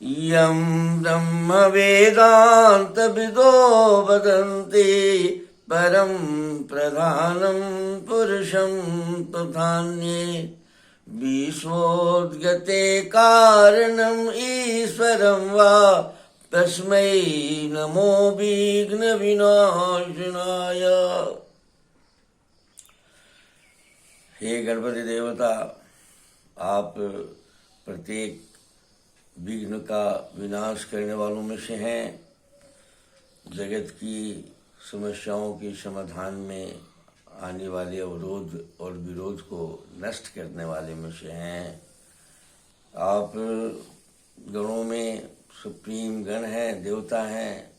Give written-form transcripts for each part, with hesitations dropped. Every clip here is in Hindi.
यं ब्रह्मवेदान्तविदो वदन्ति परं प्रधानं पुरुषं तथान्ये विश्वोद्गते कारणम् ईश्वरं वा तस्मै नमो विघ्नविनाशनाय। हे गणपति देवता, आप प्रत्येक विघ्न का विनाश करने वालों में से हैं। जगत की समस्याओं के समाधान में आने वाले अवरोध और विरोध को नष्ट करने वाले में से हैं। आप गणों में सुप्रीम गण हैं, देवता हैं।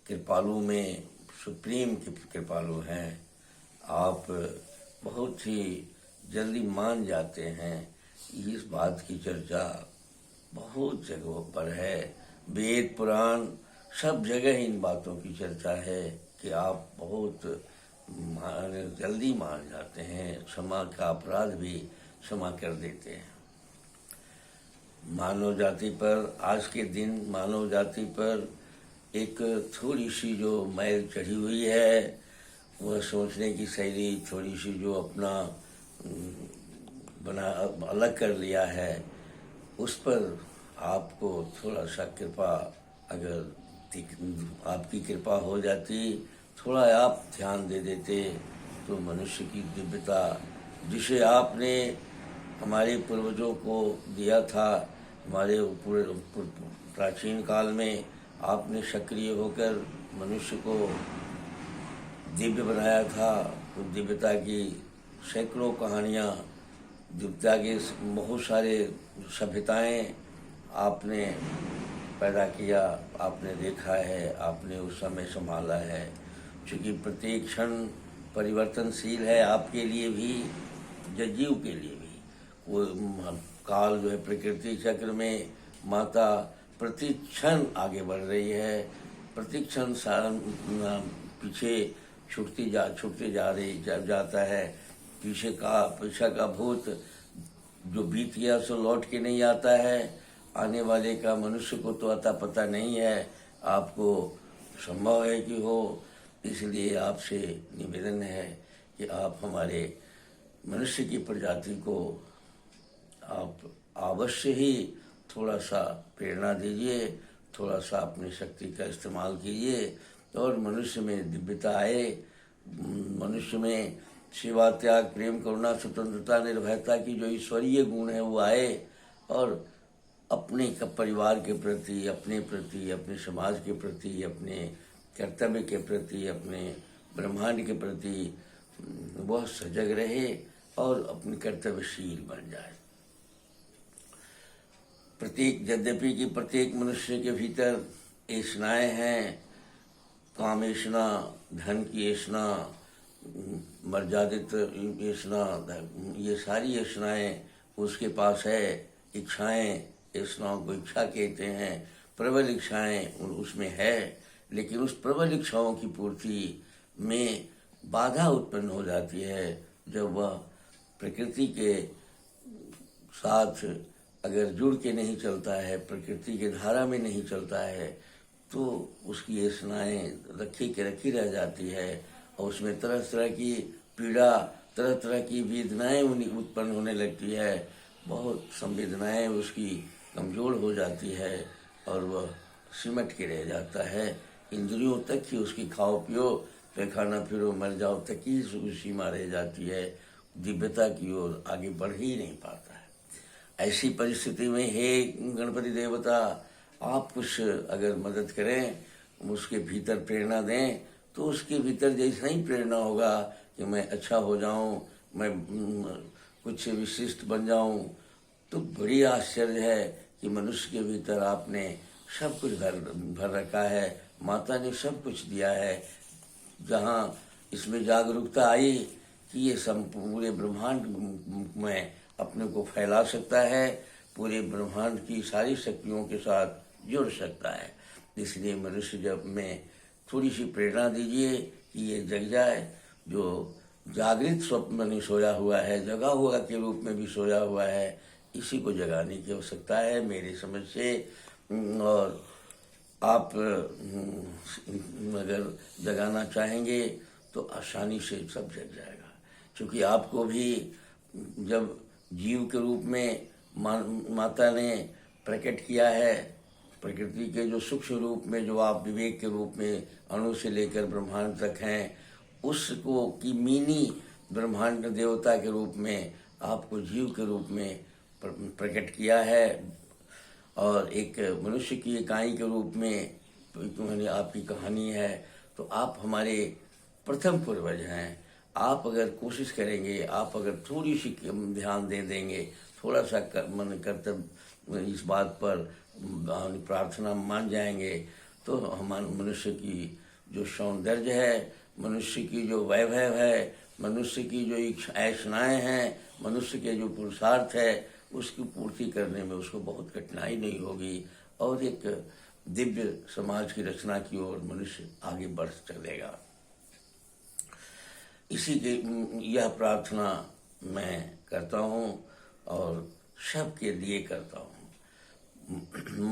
कृपालु में सुप्रीम कृपालु हैं। आप बहुत ही जल्दी मान जाते हैं। इस बात की चर्चा बहुत जगहों पर है। वेद पुराण सब जगह इन बातों की चर्चा है कि आप बहुत जल्दी मान जाते हैं। क्षमा का अपराध भी क्षमा कर देते हैं। मानव जाति पर आज के दिन मानव जाति पर एक थोड़ी सी जो मैल चढ़ी हुई है, वह सोचने की शैली थोड़ी सी जो अपना बना अलग कर लिया है, उस पर आपको थोड़ा सा कृपा, अगर आपकी कृपा हो जाती, थोड़ा आप ध्यान दे देते तो मनुष्य की दिव्यता जिसे आपने हमारे पूर्वजों को दिया था, हमारे प्राचीन काल में आपने सक्रिय होकर मनुष्य को दिव्य बनाया था। तो दिव्यता की सैकड़ों कहानियाँ, दिव्यता के बहुत सारे सभ्यताएं आपने पैदा किया, आपने देखा है, आपने उस समय संभाला है। चूँकि प्रत्येक क्षण परिवर्तनशील है, आपके लिए भी, जीव के लिए भी। वो काल जो है प्रकृति चक्र में माता प्रति क्षण आगे बढ़ रही है, प्रति क्षण पीछे छूटते जाता है। पीछे का भूत जो बीत गया सो लौट के नहीं आता है। आने वाले का मनुष्य को तो अता पता नहीं है, आपको संभव है कि हो। इसलिए आपसे निवेदन है कि आप हमारे मनुष्य की प्रजाति को आप अवश्य ही थोड़ा सा प्रेरणा दीजिए, थोड़ा सा अपनी शक्ति का इस्तेमाल कीजिए और मनुष्य में दिव्यता आए, मनुष्य में सेवा, त्याग, प्रेम, करुणा, स्वतंत्रता, निर्भयता की जो ईश्वरीय गुण है वो आए और अपने परिवार के प्रति, अपने समाज के प्रति, अपने कर्तव्य के प्रति, अपने ब्रह्मांड के प्रति वह सजग रहे और अपने कर्तव्यशील बन जाए। यद्यपि कि प्रत्येक मनुष्य के भीतर ऐसनाएं हैं, कामेशना, धन की ऐसना, मर्यादित ऐसना, ये सारी ऐसनाएं उसके पास है। इच्छाएं, ऐसनाओं को इच्छा कहते हैं। प्रबल इच्छाएं उसमें है, लेकिन उस प्रबल इच्छाओं की पूर्ति में बाधा उत्पन्न हो जाती है जब वह प्रकृति के साथ अगर जुड़ के नहीं चलता है, प्रकृति के धारा में नहीं चलता है, तो उसकी ऐसनाएं रखी रह जाती है और उसमें तरह तरह की पीड़ा, तरह तरह की वेदनाएं उत्पन्न होने लगती है। बहुत संवेदनाएं उसकी कमज़ोर हो जाती है और वह सिमट के रह जाता है। इंद्रियों तक ही उसकी खाओ पियो, पैखाना फिरो, मर जाओ तक ही उसकी सीमा रह जाती है। दिव्यता की ओर आगे बढ़ ही नहीं पाता है। ऐसी परिस्थिति में हे गणपति देवता, आप कुछ अगर मदद करें, उसके भीतर प्रेरणा दें, तो उसके भीतर जैसा ही प्रेरणा होगा कि मैं अच्छा हो जाऊं, मैं कुछ विशिष्ट बन जाऊं, तो बड़ी आश्चर्य है कि मनुष्य के भीतर आपने सब कुछ भर रखा है। माता ने सब कुछ दिया है। जहाँ इसमें जागरूकता आई कि ये पूरे ब्रह्मांड में अपने को फैला सकता है, पूरे ब्रह्मांड की सारी शक्तियों के साथ जुड़ सकता है। इसलिए मनुष्य जब में थोड़ी सी प्रेरणा दीजिए कि ये जग जाए। जो जागृत स्वप्न में सोया हुआ है, जगा हुआ के रूप में भी सोया हुआ है, इसी को जगाने की आवश्यकता है। मेरी समझ से और आप अगर जगाना चाहेंगे तो आसानी से सब जग जाएगा, क्योंकि आपको भी जब जीव के रूप में माता ने प्रकट किया है, प्रकृति के जो सूक्ष्म रूप में जो आप विवेक के रूप में अणु से लेकर ब्रह्मांड तक हैं, उसको की मिनी ब्रह्मांड देवता के रूप में आपको जीव के रूप में प्रकट किया है, और एक मनुष्य की इकाई के रूप में मैंने आपकी कहानी है। तो आप हमारे प्रथम पूर्वज हैं। आप अगर कोशिश करेंगे, आप अगर थोड़ी सी ध्यान दे देंगे, थोड़ा सा मन कर्तव्य इस बात पर प्रार्थना मान जाएंगे, तो हमारे मनुष्य की जो सौंदर्य है, मनुष्य की जो वैभव है, मनुष्य की जो ऐशनाएँ हैं, मनुष्य के जो पुरुषार्थ है, उसकी पूर्ति करने में उसको बहुत कठिनाई नहीं होगी, और एक दिव्य समाज की रचना की ओर मनुष्य आगे बढ़ चलेगा। इसी के यह प्रार्थना मैं करता हूँ और सबके लिए करता हूँ।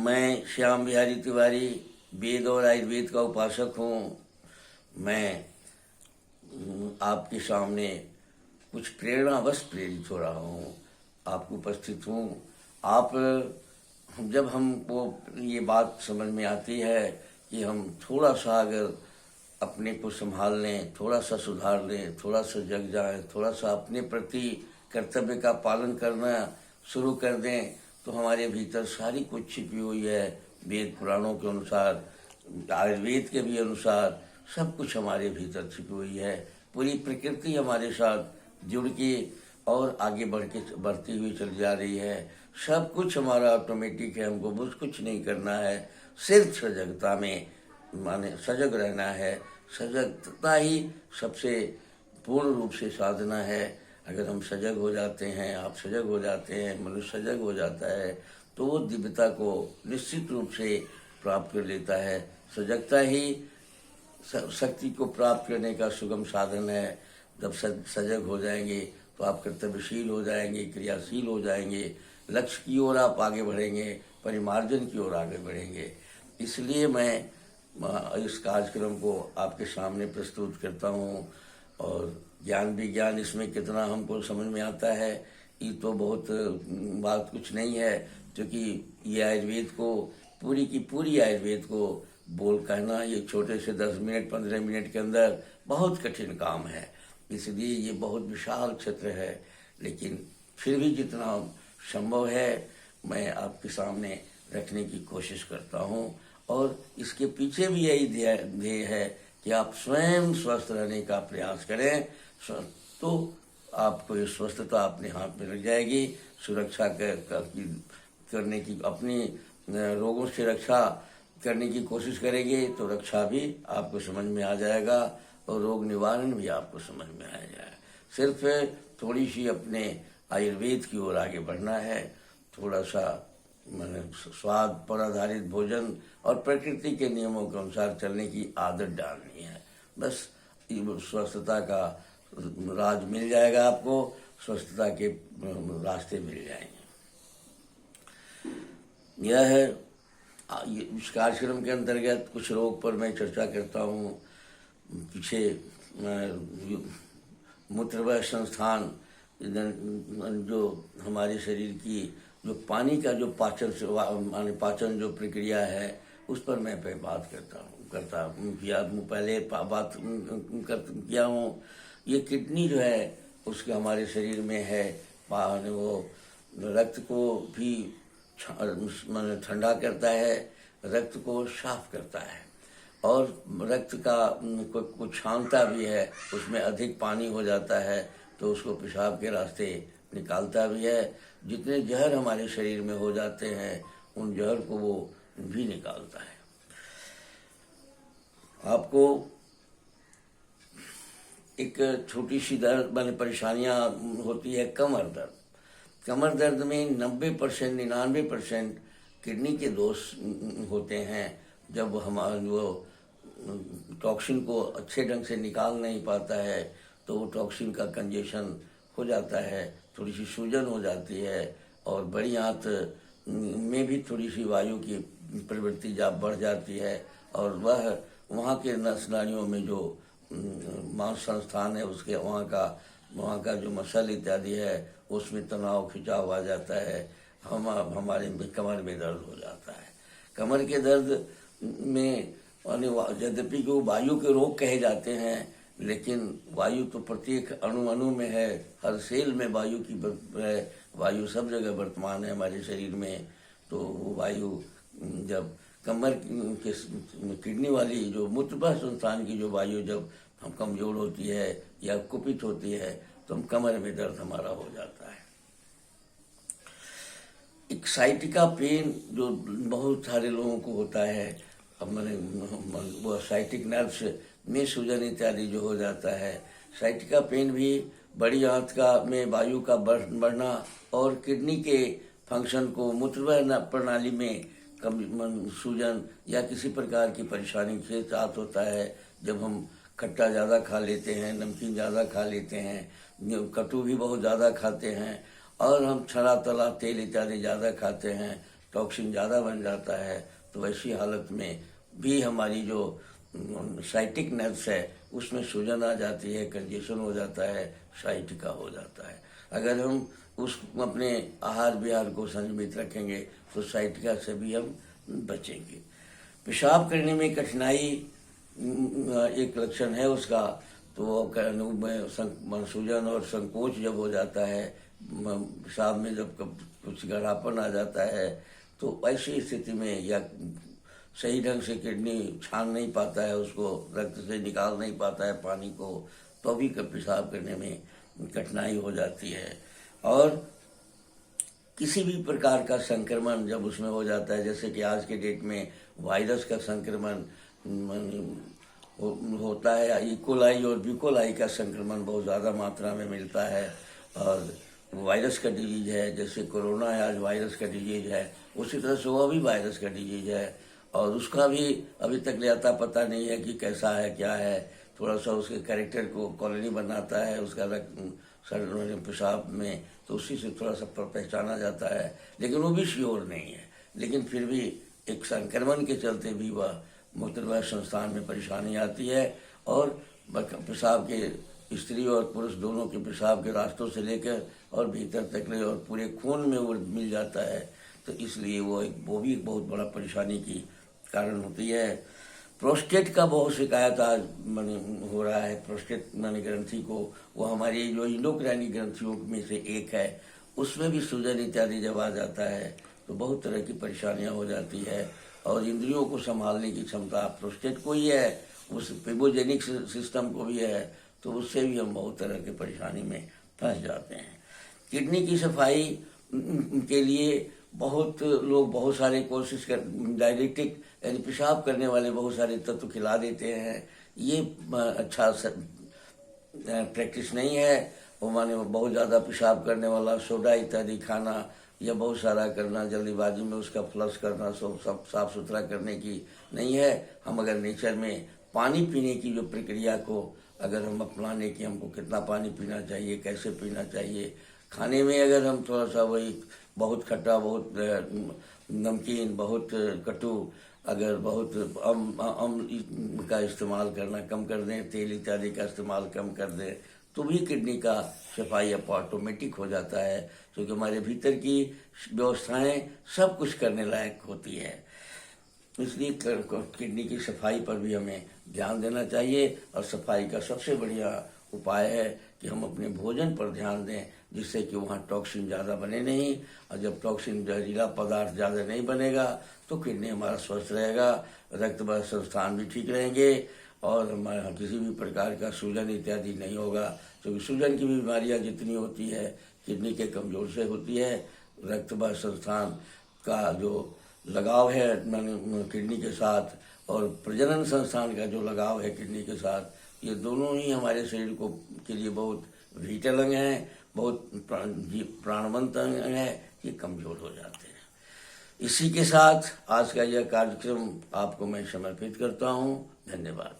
मैं श्याम बिहारी तिवारी वेद और आयुर्वेद का उपासक हूँ। मैं आपके सामने कुछ प्रेरणावश प्रेरित हो रहा हूँ, आपको उपस्थित हूँ। आप जब हमको ये बात समझ में आती है कि हम थोड़ा सा अगर अपने को संभाल लें, थोड़ा सा सुधार लें, थोड़ा सा जग जाएं, थोड़ा सा अपने प्रति कर्तव्य का पालन करना शुरू कर दें, तो हमारे भीतर सारी कुछ छिपी हुई है। वेद पुराणों के अनुसार, आयुर्वेद के भी अनुसार सब कुछ हमारे भीतर छिपी हुई है। पूरी प्रकृति हमारे साथ जुड़ के और आगे बढ़ती हुई चली जा रही है। सब कुछ हमारा ऑटोमेटिक है, हमको बस कुछ नहीं करना है, सिर्फ सजगता में माने सजग रहना है। सजगता ही सबसे पूर्ण रूप से साधना है। अगर हम सजग हो जाते हैं, आप सजग हो जाते हैं, मनुष्य सजग हो जाता है, तो वो दिव्यता को निश्चित रूप से प्राप्त कर लेता है। सजगता ही शक्ति को प्राप्त करने का सुगम साधन है। जब सजग हो जाएंगे तो आप कर्तव्यशील हो जाएंगे, क्रियाशील हो जाएंगे, लक्ष्य की ओर आप आगे बढ़ेंगे, परिमार्जन की ओर आगे बढ़ेंगे। इसलिए मैं इस कार्यक्रम को आपके सामने प्रस्तुत करता हूँ। और ज्ञान विज्ञान इसमें कितना हमको समझ में आता है, ये तो बहुत बात कुछ नहीं है, क्योंकि ये आयुर्वेद को पूरी की पूरी आयुर्वेद को बोल कहना ये छोटे से 10 मिनट 15 मिनट के अंदर बहुत कठिन काम है। इसलिए ये बहुत विशाल क्षेत्र है, लेकिन फिर भी जितना संभव है मैं आपके सामने रखने की कोशिश करता हूँ। और इसके पीछे भी यही ध्येय है कि आप स्वयं स्वस्थ रहने का प्रयास करें, तो आपको ये स्वस्थता अपने हाथ में लग जाएगी। सुरक्षा करने की, अपनी रोगों से रक्षा करने की कोशिश करेंगे तो रक्षा भी आपको समझ में आ जाएगा और रोग निवारण भी आपको समझ में आ जाएगा। सिर्फ थोड़ी सी अपने आयुर्वेद की ओर आगे बढ़ना है, थोड़ा सा मैंने स्वाद पर आधारित भोजन और प्रकृति के नियमों के अनुसार चलने की आदत डालनी है। बस स्वस्थता का राज मिल जाएगा, आपको स्वस्थता के रास्ते मिल जाएंगे। यह है इस कार्यक्रम के अंतर्गत कुछ रोग पर मैं चर्चा करता हूँ। पीछे मूत्रवाह संस्थान जो हमारे शरीर की जो पानी का जो पाचन जो प्रक्रिया है, उस पर मैं बात करता हूँ पहले बात किया हूँ। ये किडनी जो है उसके हमारे शरीर में है, वो रक्त को भी ठंडा करता है, रक्त को साफ करता है और रक्त का कुछ छानता भी है। उसमें अधिक पानी हो जाता है तो उसको पेशाब के रास्ते निकालता भी है। जितने जहर हमारे शरीर में हो जाते हैं उन जहर को वो भी निकालता है। आपको एक छोटी सी दर्द माने परेशानियां होती है, कमर दर्द। कमर दर्द में 90% 99% किडनी के दोष होते हैं। जब हमारा वो टॉक्सिन को अच्छे ढंग से निकाल नहीं पाता है तो वो टॉक्सिन का कंजेशन हो जाता है, थोड़ी सी सूजन हो जाती है और बड़ी आंत में भी थोड़ी सी वायु की प्रवृत्ति बढ़ जाती है, और वह वहाँ के नस नालियों में जो मांस संस्थान है उसके वहाँ का जो मसल इत्यादि है उसमें तनाव खिंचाव आ जाता है। हमारे कमर में दर्द हो जाता है। कमर के दर्द में यद्यपि जो वायु के रोग कहे जाते हैं, लेकिन वायु तो प्रत्येक अणु में है, हर सेल में वायु की है, वायु सब जगह वर्तमान है हमारे शरीर में। तो वो वायु जब कमर के किडनी वाली जो मूत्रवाहिनी संस्थान की जो वायु जब हम कमजोर होती है या कुपित होती है तो हम कमर में दर्द हमारा हो जाता है। एक साइटिका पेन जो बहुत सारे लोगों को होता है, अब मैंने वो साइटिक नर्व्स में सूजन इत्यादि जो हो जाता है। साइटिका पेन भी बड़ी आंत में वायु का बढ़ना और किडनी के फंक्शन को मूत्रवाहिनी प्रणाली में सूजन या किसी प्रकार की परेशानी के साथ होता है। जब हम खट्टा ज़्यादा खा लेते हैं, नमकीन ज़्यादा खा लेते हैं, कटु भी बहुत ज़्यादा खाते हैं, और हम छना तला तेल इत्यादि ज़्यादा खाते हैं, टॉक्सिन ज़्यादा बन जाता है, तो ऐसी हालत में भी हमारी जो साइटिक नर्व्स है उसमें सूजन आ जाती है, कंजेशन हो जाता है, साइटिका हो जाता है। अगर हम उस अपने आहार विहार को संयमित रखेंगे तो साइटिका से भी हम बचेंगे। पेशाब करने में कठिनाई एक लक्षण है उसका, तो सूजन और संकोच जब हो जाता है, पेशाब में जब कुछ गढ़ापन आ जाता है, तो ऐसी स्थिति में या सही ढंग से किडनी छान नहीं पाता है, उसको रक्त से निकाल नहीं पाता है पानी को, तो भी पेशाब करने में कठिनाई हो जाती है। और किसी भी प्रकार का संक्रमण जब उसमें हो जाता है, जैसे कि आज के डेट में वायरस का संक्रमण होता है, इकोलाई और ब्यूकोलाई का संक्रमण बहुत ज़्यादा मात्रा में मिलता है, और वायरस का डिजीज है, जैसे कोरोना है आज वायरस का डिजीज है, उसी तरह से वह भी वायरस का डिजीज है, और उसका भी अभी तक अता पता नहीं है कि कैसा है क्या है। थोड़ा सा उसके कैरेक्टर को कॉलोनी बनाता है उसका पेशाब में, तो उसी से थोड़ा सा पहचाना जाता है, लेकिन वो भी श्योर नहीं है। लेकिन फिर भी एक संक्रमण के चलते भी वह मूत्रवाहिनी संस्थान में परेशानी आती है, और पेशाब के स्त्री और पुरुष दोनों के पेशाब के रास्तों से लेकर और भीतर तक ले और पूरे खून में वो मिल जाता है, तो इसलिए वो भी एक बहुत बड़ा परेशानी की कारण होती है। प्रोस्टेट का बहुत शिकायत आज हो रहा है। प्रोस्टेट ग्रंथि को, वो हमारी जो इंडोक्राइनी ग्रंथियों में से एक है, उसमें भी सूजन इत्यादि जब आ जाता है तो बहुत तरह की परेशानियां हो जाती है, और इंद्रियों को संभालने की क्षमता प्रोस्टेट को ही है, उस पेबोजेनिक सिस्टम को भी है, तो उससे भी हम बहुत तरह की परेशानी में फंस जाते हैं। किडनी की सफाई के लिए बहुत लोग बहुत सारे कोशिश कर, डायरेक्टिक यानी पेशाब करने वाले बहुत सारे तत्व खिला देते हैं। ये अच्छा प्रैक्टिस नहीं है। वो बहुत ज़्यादा पेशाब करने वाला सोडा इत्यादि खाना या बहुत सारा करना, जल्दीबाजी में उसका फ्लश करना, सब साफ सुथरा करने की नहीं है। हम अगर नेचर में पानी पीने की जो प्रक्रिया को अगर हम अपनाने की, हमको कितना पानी पीना चाहिए, कैसे पीना चाहिए, खाने में अगर हम थोड़ा सा वही बहुत खट्टा, बहुत नमकीन, बहुत कटु, अगर बहुत अम्ल का इस्तेमाल करना कम कर दें, तेल इत्यादि का इस्तेमाल कम कर दें, तो भी किडनी का सफाई ऑटोमेटिक हो जाता है, क्योंकि हमारे भीतर की व्यवस्थाएं सब कुछ करने लायक होती है। इसलिए किडनी की सफाई पर भी हमें ध्यान देना चाहिए, और सफाई का सबसे बढ़िया उपाय है कि हम अपने भोजन पर ध्यान दें, जिससे कि वहाँ टॉक्सिन ज़्यादा बने नहीं, और जब टॉक्सिन जहरीला पदार्थ ज़्यादा नहीं बनेगा तो किडनी हमारा स्वस्थ रहेगा, रक्त बह संस्थान भी ठीक रहेंगे, और हमारा किसी भी प्रकार का सूजन इत्यादि नहीं होगा। क्योंकि सूजन की बीमारियाँ जितनी होती है किडनी के कमजोर से होती है। रक्त बह संस्थान का जो लगाव है किडनी के साथ, और प्रजनन संस्थान का जो लगाव है किडनी के साथ, ये दोनों ही हमारे शरीर को के लिए बहुत विटल अंग हैं, बहुत प्राणवंत अंग है, ये कमजोर हो जाते हैं। इसी के साथ आज का यह कार्यक्रम आपको मैं समर्पित करता हूँ। धन्यवाद।